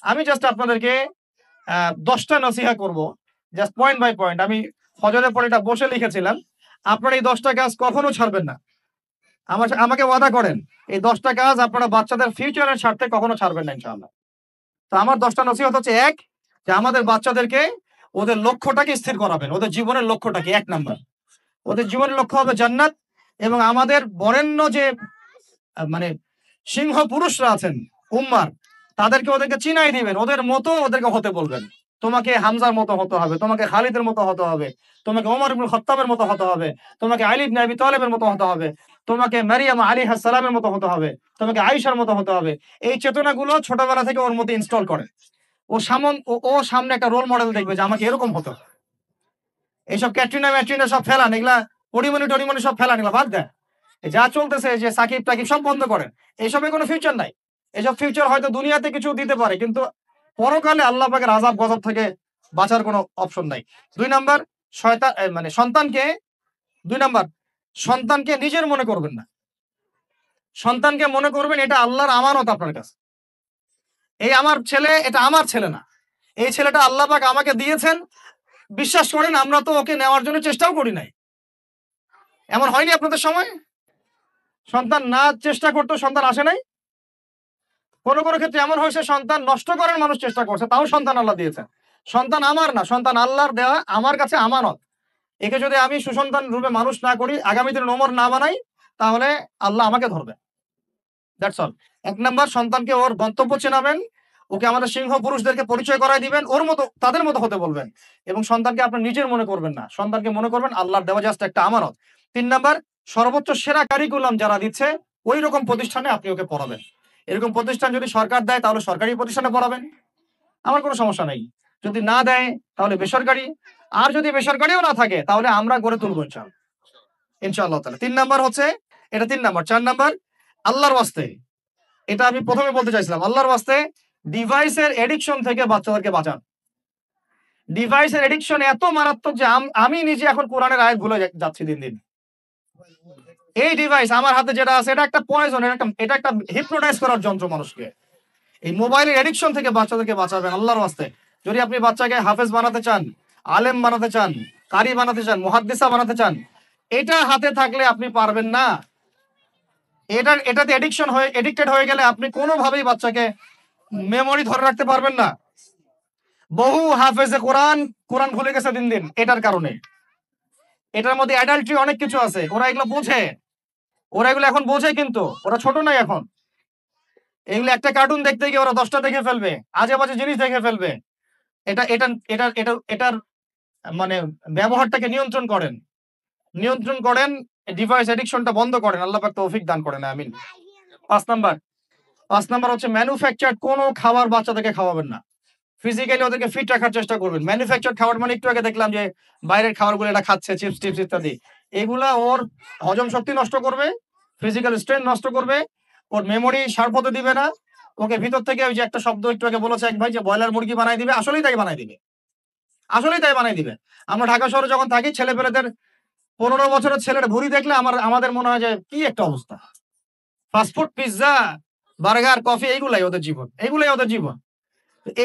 আমি জাস্ট আপনাদেরকে 10টা নসিহা করব, জাস্ট পয়েন্ট বাই পয়েন্ট। আমি ফজরের পরে এটা বসে লিখেছিলাম। আপনারা এই 10টা কাজ কখনো ছাড়বেন না। আমাকে ওয়াদা করেন, এই 10টা কাজ আপনারা বাচ্চাদের ফিউচারের স্বার্থে কখনো ছাড়বেন না ইনশাআল্লাহ। তো আমার 10টা নসিহত হচ্ছে, এক, যে আমাদের বাচ্চাদেরকে ওদের লক্ষ্যটাকে স্থির করাবেন। ওদের জীবনের লক্ষ্যটাকে 1 নাম্বার। ওদের জীবনের লক্ষ্য হবে জান্নাত। এবং আমাদের বরেণ্য যে মানে সিংহ পুরুষরা আছেন উম্মার, ওদেরকে চিনাই দিবেন, ওদের মতো ওদেরকে হতে বলবেন। তোমাকে হামজার মতো হতে হবে, তোমাকে খালিদের মতো হতে হবে, তোমাকে ওমর ইবনুল খাত্তাবের মতো হতে হবে, তোমাকে আলী ইবনে আবি তালেবের মতো হতে হবে, তোমাকে মারিয়াম আলাইহিস সালামের মতো হতে হবে, তোমাকে আয়েশার মতো হতে হবে। এই চেতনাগুলো ছোটবেলা থেকে ওর মধ্যে ইনস্টল করে। ও সামনে একটা রোল মডেল দেখবে যে আমাকে এরকম হতে হবে। এইসব ক্যাটরিনা ম্যাটরিনা সব ফেলান, এগুলা পরিমণি টরিমণি সব ফেলান, এগুলা বাদ দেন। যা চলতেছে যে সাকিব টাকিব সব বন্ধ করেন। এসবে কোনো ফিউচার নাই। এসব ফিউচার হয়তো দুনিয়াতে কিছু দিতে পারে, কিন্তু পরকালে আল্লাহ পাকের আযাব গজব থেকে বাঁচার কোনো অপশন নাই। 2 নাম্বার, শয়তান মানে সন্তানকে 2 নাম্বার, সন্তানকে নিজের মনে করবেন না। সন্তানকে মনে করবেন এটা আল্লাহর আমানত আপনার কাছে। এই আমার ছেলে, এটা আমার ছেলে না। এই ছেলেটা আল্লাহ পাক আমাকে দিয়েছেন। বিশ্বাস করেন, আমরা তো ওকে নেওয়ার জন্য চেষ্টাও করি নাই। এমন হয়নি আপনাদের সময়? সন্তান না চেষ্টা করতো সন্তান আসে নাই? কোনো কোনো ক্ষেত্রে এমন হয়েছে সন্তান নষ্ট করার মানুষ চেষ্টা করছে, তাও সন্তান আল্লাহ দিয়েছেন। সন্তান আমার না, সন্তান আল্লাহর দেওয়া, আমার কাছে আমানত। একে যদি আমি সুসন্তান রূপে মানুষ না করি, আগামী দিনে ওমর না বানাই, তাহলে আল্লাহ আমাকে ধরবে। That's all. 1 নাম্বার, সন্তানকে ওর গন্তব্য চেনাবেন, ওকে আমাদের সিংহ পুরুষদেরকে পরিচয় করায় দিবেন, ওর মতো তাদের মতো হতে বলবেন। এবং সন্তানকে আপনার নিজের মনে করবেন না, সন্তানকে মনে করবেন আল্লাহর দেওয়া জাস্ট একটা আমানত। 3 নাম্বার, সর্বোচ্চ সেরা কারিকুলাম যারা দিচ্ছে ওই রকম প্রতিষ্ঠানে আপনি ওকে পড়াবেন। এরকম প্রতিষ্ঠান যদি সরকার দেয় তাহলে সরকারি প্রতিষ্ঠানে পড়াবেন, আমার কোনো সমস্যা নাই। যদি না দেয় তাহলে বেসরকারি, আর যদি বেসরকারিও না থাকে তাহলে আমরা গড়ে তুলবো ইনশাআল্লাহ, ইনশাআল্লাহ তাআলা। 3 নাম্বার হচ্ছে, এটা 3 নাম্বার। 4 নাম্বার, আল্লাহর ওয়াস্তে, এটা আমি প্রথমে বলতে চাইছিলাম, আল্লাহর ওয়াস্তে ডিভাইসের এডিকশন থেকে বাচ্চাদেরকে বাঁচান। ডিভাইসের এডিকশন এত মারাত্মক যে আমি নিজে এখন কোরআনের আয়াত ভুলে যাচ্ছি দিন দিন। এই ডিভাইস আমার হাতে যেটা আছে, এটা একটা পয়জন, এটা একটা হিপনোটাইজ করার যন্ত্র মানুষকে। এই মোবাইলের এডিকশন থেকে বাচ্চাদেরকে বাঁচাবেন আল্লাহর ওয়াস্তে। যদি আপনি বাচ্চাকে হাফেজ বানাতে চান, আলেম বানাতে চান, কারি বানাতে চান, মুহাদ্দিসা বানাতে চান, এটা হাতে থাকলে আপনি পারবেন না। এটাতে এডিক্টেড হয়ে গেলে আপনি কোনোভাবেই বাচ্চাকে মেমোরি ধরে রাখতে পারবেন না। বহু হাফেজে কোরআন ভুলে গেছে দিন দিন এটার কারণে। এটার মধ্যে অ্যাডাল্ট্রি অনেক কিছু আছে, ওরা এগুলো বোঝে, ওরা এগুলো এখন বোঝে, কিন্তু ওরা ছোট নাই এখন। এগুলো একটা কার্টুন দেখতে গিয়ে ওরা 10টা দেখে ফেলবে, আজে বাজে জিনিস দেখে ফেলবে। এটা এটা এটা এটা এটার মানে ব্যবহারটাকে নিয়ন্ত্রণ করেন, ডিভাইস এডিকশনটা বন্ধ করেন। আল্লাহ পাক তৌফিক দান করেন, আমিন। 5 নাম্বার, 5 নাম্বার হচ্ছে ম্যানুফ্যাকচার্ড কোনো খাবার বাচ্চাদেরকে খাওয়াবেন না। ফিজিক্যালি ওদেরকে ফিট রাখার চেষ্টা করবেন। ম্যানুফ্যাকচার্ড খাবার মানে একটু আগে দেখলাম যে বাইরের খাবারগুলো এটা খাচ্ছে, চিপস টিপস ইত্যাদি, এগুলা ওর হজম শক্তি নষ্ট করবে, ফিজিক্যাল স্ট্রেংথ নষ্ট করবে, ওর মেমোরি শার্প হতে দিবে না। ওকে ভিতর থেকে ওই যে একটা শব্দ একটু আগে বলেছে এক ভাই, যে ব্রয়লার মুরগি বানাই দিবে, আসলেই তাই বানাই দিবে, আসলেই তাই বানাই দিবে। আমরা ঢাকা শহরে যখন থাকি, ছেলেপেলেদের 15 বছরের ছেলের ভুঁড়ি দেখলে আমাদের মনে হয় যে কি একটা অবস্থা। ফাস্টফুড, পিৎজা, বার্গার, কফি, এইগুলাই ওদের জীবন, এইগুলাই ওদের জীবন।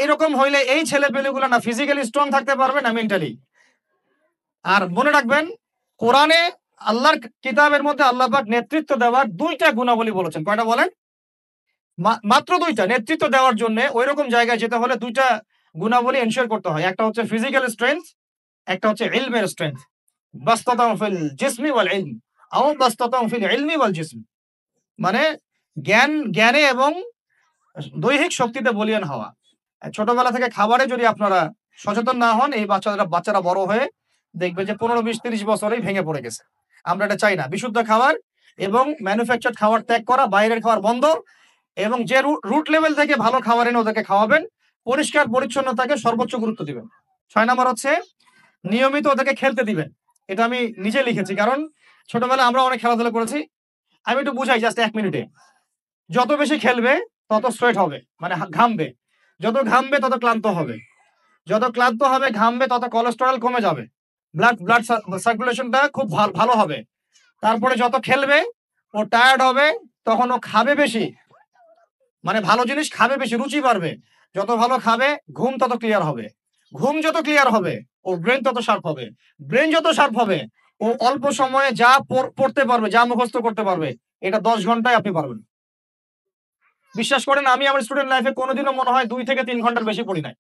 এইরকম হইলে এই ছেলে পেলেগুলো না ফিজিক্যালি স্ট্রং থাকতে পারবে না মেন্টালি। আর মনে রাখবেন, কোরআনে আল্লাহর কিতাবের মধ্যে আল্লাহ পাক নেতৃত্ব দেওয়ার 2টা গুণাবলী বলেছেন। কয়টা বলেন? মাত্র 2টা। নেতৃত্ব দেওয়ার জন্য ওই রকম জায়গায় যেতে হলে 2টা গুণাবলী এনশিওর করতে হয়। একটা হচ্ছে ফিজিক্যাল স্ট্রেংথ, একটা হচ্ছে ইলমের স্ট্রেংথ। বাসতাতাউ ফিল জিসমি ওয়াল ইলম আও বাসতাতাউ ফিল ইলমি ওয়াল জিসম, মানে জ্ঞানে এবং দৈহিক শক্তিতে বলীয়ান হওয়া। ছোটবেলা থেকে খাবারে যদি আপনারা সচেতন না হন, এই বাচ্চারা বড় হয়ে দেখবে যে 15, 20, 30 বছরেই ভেঙে পড়ে গেছে। আমরা এটা চাই না। বিশুদ্ধ খাবার এবং ম্যানুফ্যাকচার্ড খাবার ত্যাগ করা, বাইরের খাবার বন্ধ, এবং যে রুট লেভেল থেকে ভালো খাবার এনে ওদেরকে খাওয়াবেন। পরিষ্কার পরিচ্ছন্নতাকে সর্বোচ্চ গুরুত্ব দিবেন। 6 নাম্বার হচ্ছে নিয়মিত ওদেরকে খেলতে দিবেন। এটা আমি নিজে লিখেছি, কারণ ছোটবেলায় আমরা অনেক খেলাধুলা করেছি। আমি একটু বুঝাই জাস্ট 1 মিনিটে। যত বেশি খেলবে তত সোয়েট হবে, মানে ঘামবে। যত ঘামবে তত ক্লান্ত হবে, যত ক্লান্ত হবে ঘামবে তত কোলেস্টেরল কমে যাবে, ব্লাড সার্কুলেশনটা খুব ভালো হবে। তারপরে যত খেলবে ও টায়ার্ড হবে, তখন ও খাবে বেশি, মানে ভালো জিনিস খাবে বেশি, রুচি বাড়বে। যত ভালো খাবে ঘুম তত ক্লিয়ার হবে, ঘুম যত ক্লিয়ার হবে ওর ব্রেন তত শার্প হবে, ব্রেন যত শার্প হবে ও অল্প সময়ে যা পড়তে পারবে, যা মুখস্থ করতে পারবে, এটা 10 ঘন্টায় আপনি পারবেন। বিশ্বাস করেন আমি আমার স্টুডেন্ট লাইফে কোনোদিনও মনে হয় 2 থেকে 3 ঘন্টার বেশি পড়ি নাই,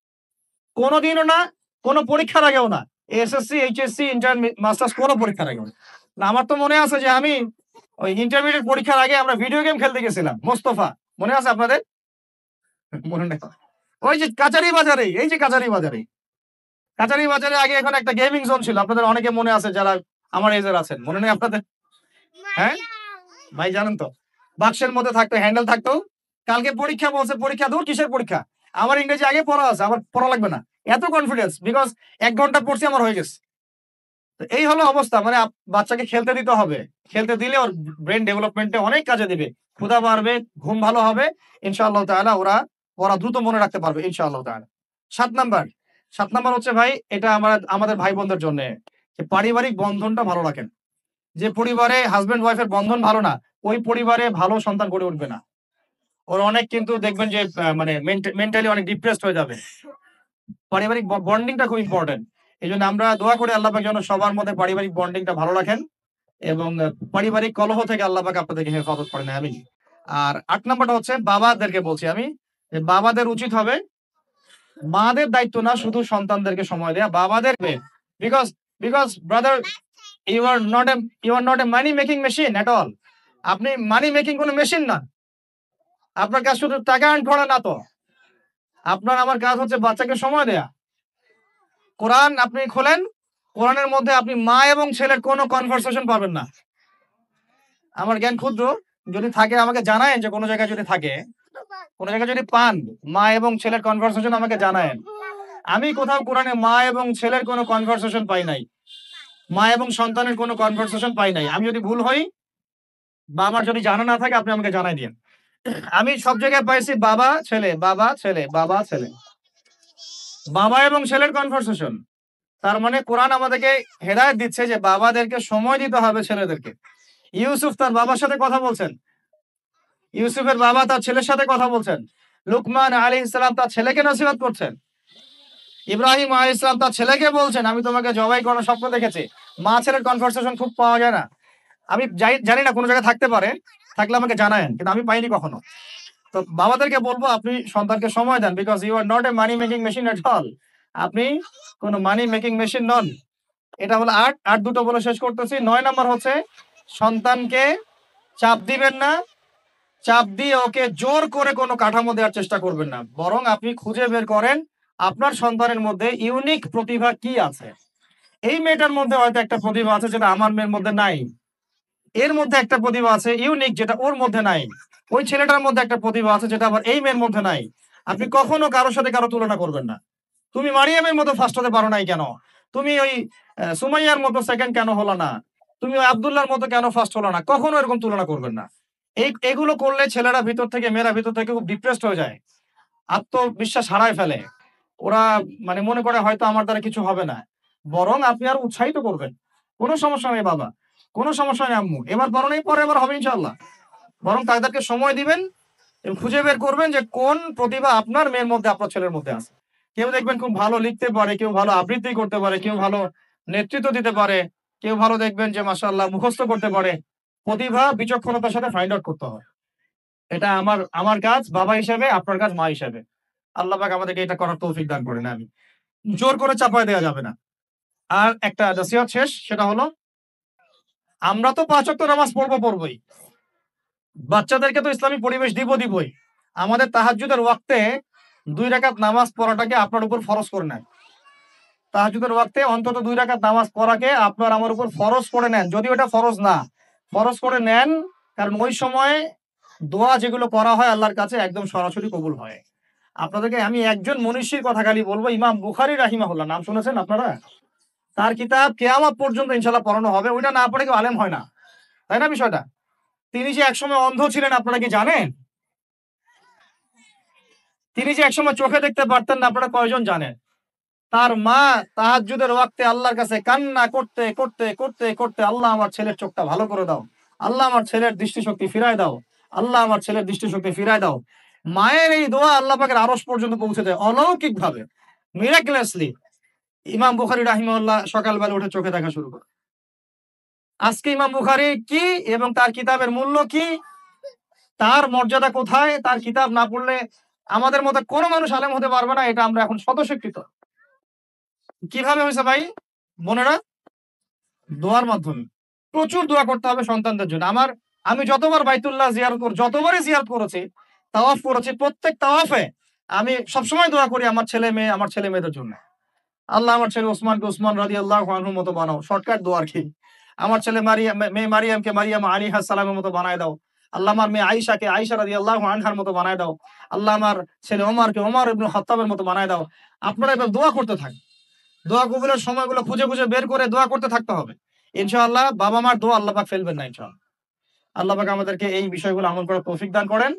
কোনোদিনও না, কোনো পরীক্ষার আগেও না, এসএসসি এইচএসসি ইন্টার মাস্টার্স কোনো পরীক্ষার আগেও না। আমার তো মনে আছে যে আমি ওই ইন্টারমিডিয়েট পরীক্ষার আগে আমরা ভিডিও গেম খেলতে গেছিলাম মোস্তফা, মনে আছে আপনাদের? মনে নেই? ওই যে কাচারি বাজারে, এই যে কাচারি বাজারে, কাচারি বাজারে আগে এখন একটা গেমিং জোন ছিল, আপনাদের অনেকে মনে আছে যারা আমার এজের আছেন, মনে নেই আপনাদের? হ্যাঁ ভাই জানেন তো, বাক্সের মধ্যে থাকতো, হ্যান্ডেল থাকতো। কালকে পরীক্ষা বলছে, পরীক্ষা দূর, কিসের পরীক্ষা, আমার ইংরেজি আগে পড়া আছে, আমার পড়া লাগবে না, এত কনফিডেন্স, বিকজ 1 ঘন্টা পড়ছি আমার হয়ে গেছে। তো এই হলো অবস্থা, মানে বাচ্চাকে খেলতে দিতে হবে, খেলতে দিলে ওর ব্রেন ডেভেলপমেন্টে অনেক কাজে দিবে, ক্ষুধা বাড়বে, ঘুম ভালো হবে, ইনশাআল্লাহ তাআলা ওরা ওরা দ্রুত মনে রাখতে পারবে ইনশাআল্লাহ তাআলা। 7 নাম্বার, 7 নাম্বার হচ্ছে ভাই, এটা আমাদের ভাই বোনদের জন্য, যে পারিবারিক বন্ধনটা ভালো রাখেন। যে পরিবারে হাজবেন্ড ওয়াইফের বন্ধন ভালো না, ওই পরিবারে ভালো সন্তান গড়ে উঠবে না। ওরা অনেক কিন্তু দেখবেন যে মানে মেন্টালি অনেক ডিপ্রেসড হয়ে যাবে। পারিবারিক বন্ডিংটা খুব ইম্পর্টেন্ট। এজন্য আমরা দোয়া করি আল্লাহ পাক যেন সবার মধ্যে পারিবারিক বন্ডিংটা ভালো রাখেন এবং পারিবারিক কলহ থেকে আল্লাহ পাক আপনাদেরকে হেফাজত করেন, আমিন। আর 8 নাম্বারটা হচ্ছে বাবাদেরকে বলছি আমি, যে বাবাদের উচিত হবে মাদের দায়িত্ব না শুধু সন্তানদেরকে সময় দেয়া, বাবাদের, because because brother, you are not a money making machine at all. আপনি মানি মেকিং কোনো মেশিন না, আপনার কাজ শুধু টাকা আর্ন করা না তো, আপনার আমার কাজ হচ্ছে বাচ্চাকে সময় দেয়া। কোরআন আপনি খোলেন, কোরআনের মধ্যে আপনি মা এবং ছেলের কোনো কনভারসেশন পাবেন না। আমার জ্ঞান ক্ষুদ্র, যদি থাকে আমাকে জানায়েন, যে কোনো জায়গায় যদি থাকে, কোনো জায়গায় যদি পান মা এবং ছেলের কনভারসেশন আমাকে জানায়েন। আমি কোথাও কোরআনে মা এবং ছেলের কোনো কনভারসেশন পাই নাই, মা এবং সন্তানের কোনো কনভারসেশন পাই নাই। আমি যদি ভুল হই বা আমার যদি জানা না থাকে আপনি আমাকে জানাই দিন। আমি সব জায়গায় পাইছি বাবা ছেলে, বাবা ছেলে, বাবা ছেলে, বাবা এবং ছেলের কনভারসেশন। তার মানে কোরআন আমাদেরকে হেদায়েত দিচ্ছে যে বাবাদেরকে সময় দিতে হবে ছেলেদেরকে। ইউসুফ তার বাবার সাথে কথা বলছেন, ইউসুফের বাবা তার ছেলের সাথে কথা বলছেন, লুকমান আলাইহিস সালাম তার ছেলেকে নসিহত করছেন, ইব্রাহিম আলাইহিস সালাম তার ছেলেকে বলছেন আমি তোমাকে জবাই করার স্বপ্ন দেখেছি। মা ছেলের কনভারসেশন খুব পাওয়া যায় না। আমি জানি না কোনো জায়গায় থাকতে পারে, থাকলে আমাকে জানায়েন, কিন্তু আমি পাইনি কখনো। তো বাবাদেরকে বলবো আপনি সন্তানকে সময় দেন, because you are not a money making machine at all. আপনি কোনো মানি মেকিং মেশিন নন। এটা হলো 8 দুটো বলে শেষ করতেছি। 9 নাম্বার হচ্ছে সন্তানকে চাপ দিবেন না, চাপ দিয়ে ওকে জোর করে কোনো কাঠামো দেওয়ার চেষ্টা করবেন না, বরং আপনি খুঁজে বের করেন আপনার সন্তানের মধ্যে ইউনিক প্রতিভা কি আছে। এই মেয়েটার মধ্যে হয়তো একটা প্রতিভা আছে যেটা আমার মেয়ের মধ্যে নাই, এর মধ্যে একটা প্রতিভা আছে ইউনিক যেটা ওর মধ্যে নাই, ওই ছেলেটার মধ্যে একটা প্রতিভা আছে যেটা আবার এই মেয়ের মধ্যে নাই। আপনি কখনো কারোর সাথে কারো তুলনা করবেন না। তুমি মারিয়ামের মতো ফার্স্ট হতে পারো নাই কেন, তুমি ওই সুমাইয়ার মতো সেকেন্ড কেন হলো না, তুমি ওই আব্দুল্লাহর মতো কেন ফার্স্ট হলো না, কখনো এরকম তুলনা করবেন না। এগুলো করলে ছেলেরা ভিতর থেকে, মেয়েরা ভিতর থেকে খুব ডিপ্রেসড হয়ে যায়, আত্মবিশ্বাস হারায় ফেলে। ওরা মানে মনে করে হয়তো আমার দ্বারা কিছু হবে না। বরং আপনি আর উৎসাহিত করবেন, কোনো সমস্যা নেই বাবা, কোনো সমস্যা নেই আম্মু, এবার বড় নেই পরে এবার হবে ইনশাল্লাহ। বরং তাদেরকে সময় দিবেন এবং খুঁজে বের করবেন যে কোন প্রতিভা আপনার মেয়ের মধ্যে, আপনার ছেলের মধ্যে আছে। কেউ দেখবেন খুব ভালো লিখতে পারে, কেউ ভালো আবৃত্তি করতে পারে, কেউ ভালো নেতৃত্ব দিতে পারে, কেউ ভালো দেখবেন যে মাশাআল্লাহ মুখস্থ করতে পারে। প্রতিভা বিচক্ষণতার সাথে ফাইন্ড আউট করতে হয়। এটা আমার কাজ বাবা হিসেবে, আপনার কাজ মা হিসেবে। আল্লাহ পাক আমাদেরকে এটা করার তৌফিক দান করেন, আমি জোর করে চাপায় দেওয়া যাবে না। আর একটা নসিহত শেষ, সেটা হলো আমরা তো 5 ওয়াক্ত নামাজ পড়বই, বাচ্চাদেরকে তো ইসলামিক পরিবেশ দিবই। আমাদের তাহাজ্জুদের ওয়াক্তে 2 রাকাত নামাজ পড়াটাকে আপনার উপর ফরজ করে নেন। তাহাজ্জুদের ওয়াক্তে অন্তত 2 রাকাত নামাজ পড়াকে আপনার আমার উপর ফরজ করে নেন, যদি ওটা ফরজ না, ফরজ করে নেন। কারণ ওই সময় দোয়া যেগুলো করা হয় আল্লাহর কাছে একদম সরাসরি কবুল হয়। আপনাদেরকে আমি একজন মনীষীর কথা খালি বলবো, ইমাম বুখারী রাহিমাহুল্লাহ, নাম শুনেছেন আপনারা? তার কিতাব কিয়ামত পর্যন্ত ইনশাআল্লাহ পড়ানো হবে, ওইটা না পড়ে কেউ আলেম হয় না, তাই না বিষয়টা? তিনি যে একসময় অন্ধ ছিলেন আপনারা কি জানেন? তিনি যে একসময় চোখে দেখতে পারতেন না, আপনারা কয়জন জানেন? তার মা তাহাজ্জুদের ওয়াক্তে আল্লাহর কাছে কান্না করতে করতে করতে করতে, আল্লাহ আমার ছেলের চোখটা ভালো করে দাও, আল্লাহ আমার ছেলের দৃষ্টিশক্তি ফিরায় দাও, আল্লাহ আমার ছেলের দৃষ্টিশক্তি ফিরায় দাও। মায়ের এই দোয়া আল্লাহ পাকের আরশ পর্যন্ত পৌঁছে যায় অলৌকিক ভাবে, মিরাকুলাসলি। ইমাম বুখারী রাহিমাহুল্লাহ সকালবেলা উঠে চোখে দেখা শুরু করে। আজকে ইমাম বুখারী কি এবং তার কিতাবের মূল্য কি, তার মর্যাদা কোথায়, তার কিতাব না পড়লে আমাদের মতো কোন মানুষ আলেম হতে পারবে না, এটা আমরা এখন স্বতঃস্বীকৃত। কিভাবে হইছে ভাই? বোনেরা, দোয়ার মাধ্যমে। প্রচুর দোয়া করতে হবে সন্তানদের জন্য। আমি যতবার বাইতুল্লাহ যতবারই জিয়ারত করেছি, তাওয়াফ করেছি, প্রত্যেক তাওয়াফে আমি সবসময় দোয়া করি আমার ছেলে-মেয়েদের জন্য। আল্লাহ আমার ছেলে ওসমানকে ওসমান রাদিয়াল্লাহু আনহুর মতো বানাও। শর্টকাট দোয়া আরকি। আমার ছেলে মেয়ে মারিয়ামকে মারিয়াম আলাইহাস সালামের মতো বানায় দাও। আল্লাহ আমার মেয়ে আয়েশাকে আয়েশা রাদিয়াল্লাহু আনহার মতো বানায় দাও। আল্লাহ আমার ছেলে ওমরকে ওমর ইবনে খাত্তাবের মতো বানায় দাও। আপনারা এভাবে দোয়া করতে থাকেন। দোয়া কবুলের সময়গুলো খুঁজে বের করে দোয়া করতে থাকতে হবে। ইনশাআল্লাহ বাবা-মার দোয়া আল্লাহ পাক ফেলবেন না ইনশাআল্লাহ। আল্লাহ পাক আমাদেরকে এই বিষয়গুলো আমল করার তৌফিক দান করেন।